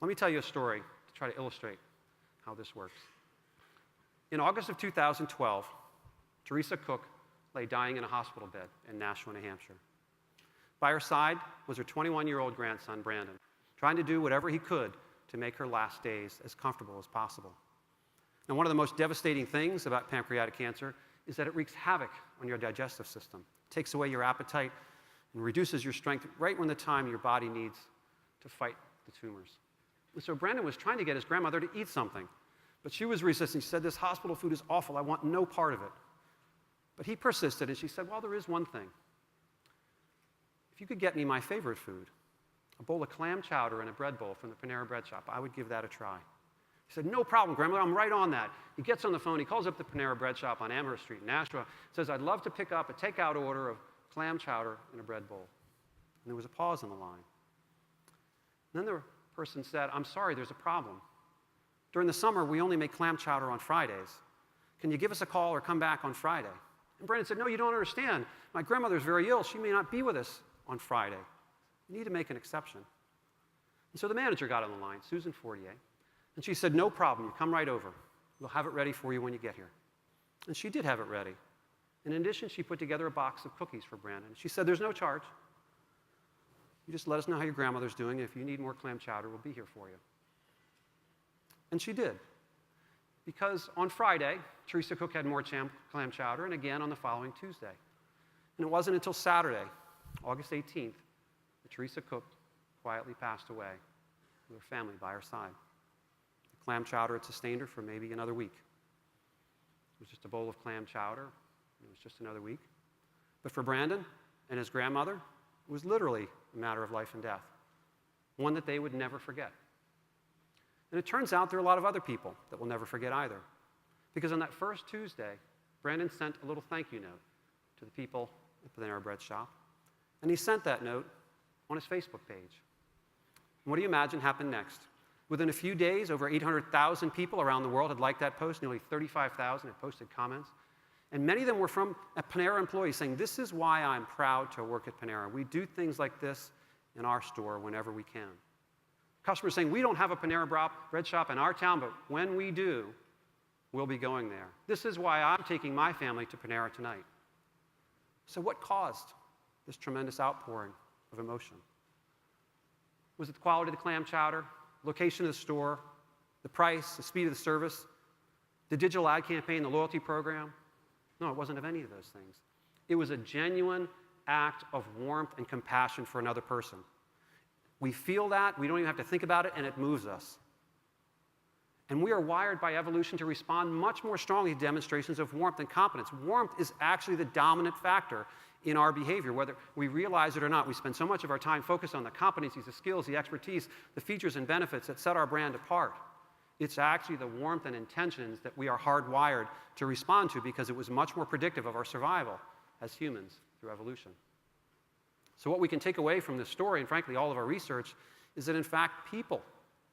Let me tell you a story to try to illustrate how this works. In August of 2012, Teresa Cook lay dying in a hospital bed in Nashua, New Hampshire. By her side was her 21-year-old grandson, Brandon, trying to do whatever he could to make her last days as comfortable as possible. Now, one of the most devastating things about pancreatic cancer is that it wreaks havoc on your digestive system. It takes away your appetite and reduces your strength right when the time your body needs to fight the tumors. And so Brandon was trying to get his grandmother to eat something, but she was resisting. She said, "This hospital food is awful. I want no part of it." But he persisted, and she said, "Well, there is one thing. If you could get me my favorite food, a bowl of clam chowder and a bread bowl from the Panera bread shop, I would give that a try." He said, "No problem, Grandmother, I'm right on that." He gets on the phone, he calls up the Panera bread shop on Amherst Street in Nashua, says, "I'd love to pick up a takeout order of clam chowder and a bread bowl." And there was a pause on the line. And then the person said, "I'm sorry, there's a problem. During the summer, we only make clam chowder on Fridays. Can you give us a call or come back on Friday?" And Brandon said, "No, you don't understand. My grandmother's very ill. She may not be with us on Friday. You need to make an exception." And so the manager got on the line, Susan Fortier, and she said, "No problem. You come right over. We'll have it ready for you when you get here." And she did have it ready. In addition, she put together a box of cookies for Brandon. She said, "There's no charge. You just let us know how your grandmother's doing. If you need more clam chowder, we'll be here for you." And she did. Because on Friday, Teresa Cook had more clam chowder, and again on the following Tuesday. And it wasn't until Saturday, August 18th, that Teresa Cook quietly passed away with her family by her side. The clam chowder had sustained her for maybe another week. It was just a bowl of clam chowder. It was just another week. But for Brandon and his grandmother, it was literally a matter of life and death, one that they would never forget. And it turns out there are a lot of other people that will never forget either. Because on that first Tuesday, Brandon sent a little thank you note to the people at the Panera bread shop. And he sent that note on his Facebook page. And what do you imagine happened next? Within a few days, over 800,000 people around the world had liked that post. Nearly 35,000 had posted comments. And many of them were from Panera employees saying, "This is why I'm proud to work at Panera. We do things like this in our store whenever we can." Customers saying, "We don't have a Panera bread shop in our town, but when we do, we'll be going there. This is why I'm taking my family to Panera tonight." So what caused this tremendous outpouring of emotion? Was it the quality of the clam chowder, location of the store, the price, the speed of the service, the digital ad campaign, the loyalty program? No, it wasn't of any of those things. It was a genuine act of warmth and compassion for another person. We feel that, we don't even have to think about it, and it moves us. And we are wired by evolution to respond much more strongly to demonstrations of warmth and competence. Warmth is actually the dominant factor in our behavior, whether we realize it or not. We spend so much of our time focused on the competencies, the skills, the expertise, the features and benefits that set our brand apart. It's actually the warmth and intentions that we are hardwired to respond to because it was much more predictive of our survival as humans through evolution. So what we can take away from this story, and frankly all of our research, is that in fact people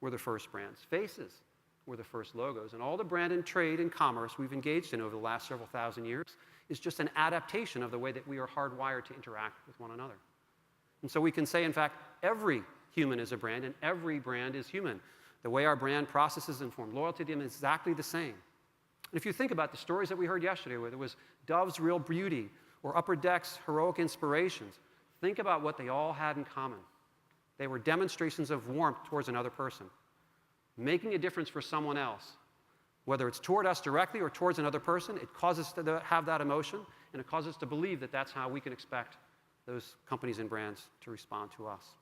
were the first brands. Faces were the first logos. And all the brand and trade and commerce we've engaged in over the last several thousand years is just an adaptation of the way that we are hardwired to interact with one another. And so we can say, in fact, every human is a brand, and every brand is human. The way our brand processes and form loyalty to them is exactly the same. And if you think about the stories that we heard yesterday, whether it was Dove's Real Beauty or Upper Deck's Heroic Inspirations, think about what they all had in common. They were demonstrations of warmth towards another person, making a difference for someone else. Whether it's toward us directly or towards another person, it causes us to have that emotion, and it causes us to believe that that's how we can expect those companies and brands to respond to us.